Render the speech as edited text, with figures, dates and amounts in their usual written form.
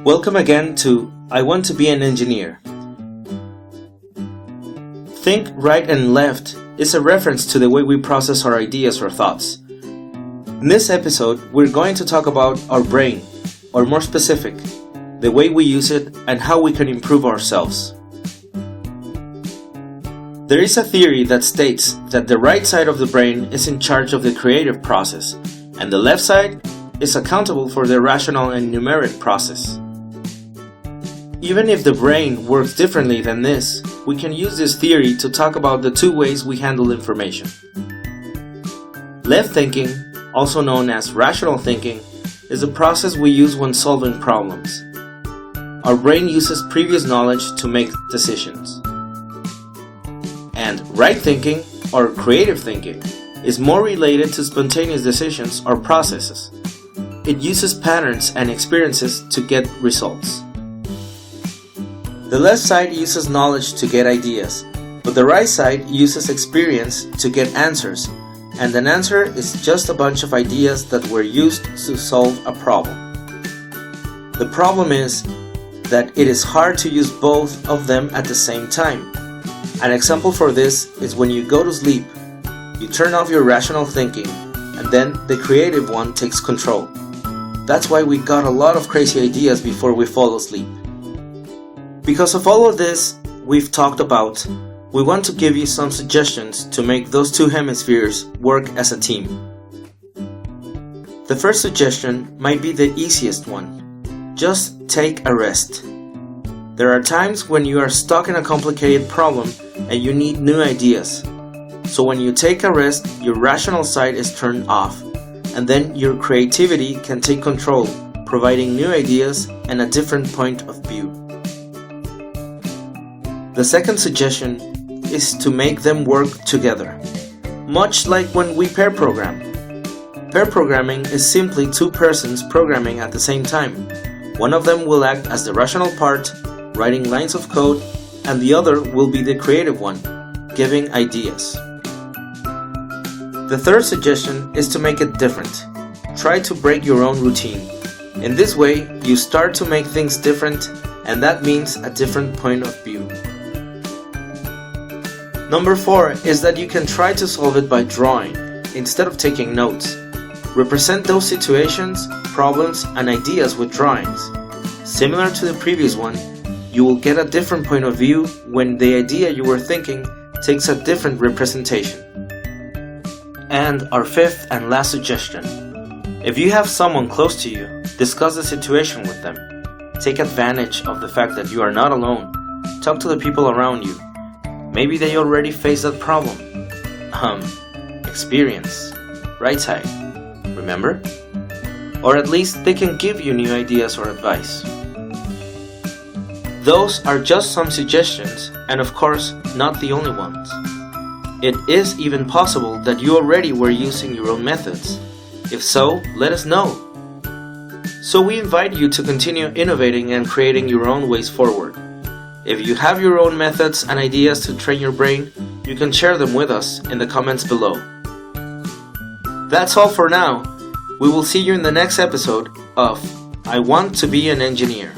Welcome again to I Want to Be an Engineer. Think right and left is a reference to the way we process our ideas or thoughts. In this episode, we're going to talk about our brain, or more specific, the way we use it and how we can improve ourselves. There is a theory that states that the right side of the brain is in charge of the creative process, and the left side is accountable for the rational and numeric process. Even if the brain works differently than this, we can use this theory to talk about the two ways we handle information. Left thinking, also known as rational thinking, is a process we use when solving problems. Our brain uses previous knowledge to make decisions. And right thinking, or creative thinking, is more related to spontaneous decisions or processes. It uses patterns and experiences to get results. The left side uses knowledge to get ideas, but the right side uses experience to get answers, and an answer is just a bunch of ideas that were used to solve a problem. The problem is that it is hard to use both of them at the same time. An example for this is when you go to sleep, you turn off your rational thinking, and then the creative one takes control. That's why we got a lot of crazy ideas before we fall asleep. Because of all of this we've talked about, we want to give you some suggestions to make those two hemispheres work as a team. The first suggestion might be the easiest one. Just take a rest. There are times when you are stuck in a complicated problem and you need new ideas. So when you take a rest, your rational side is turned off, and then your creativity can take control, providing new ideas and a different point of view. The second suggestion is to make them work together, much like when we pair program. Pair programming is simply two persons programming at the same time. One of them will act as the rational part, writing lines of code, and the other will be the creative one, giving ideas. The third suggestion is to make it different. Try to break your own routine. In this way, you start to make things different, and that means a different point of view. Number 4 is that you can try to solve it by drawing, instead of taking notes. Represent those situations, problems, and ideas with drawings. Similar to the previous one, you will get a different point of view when the idea you were thinking takes a different representation. And our fifth and last suggestion. If you have someone close to you, discuss the situation with them. Take advantage of the fact that you are not alone. Talk to the people around you. Maybe they already face that problem. Experience. Right side. Remember? Or at least they can give you new ideas or advice. Those are just some suggestions, and of course, not the only ones. It is even possible that you already were using your own methods. If so, let us know. So we invite you to continue innovating and creating your own ways forward. If you have your own methods and ideas to train your brain, you can share them with us in the comments below. That's all for now. We will see you in the next episode of I Want to Be an Engineer.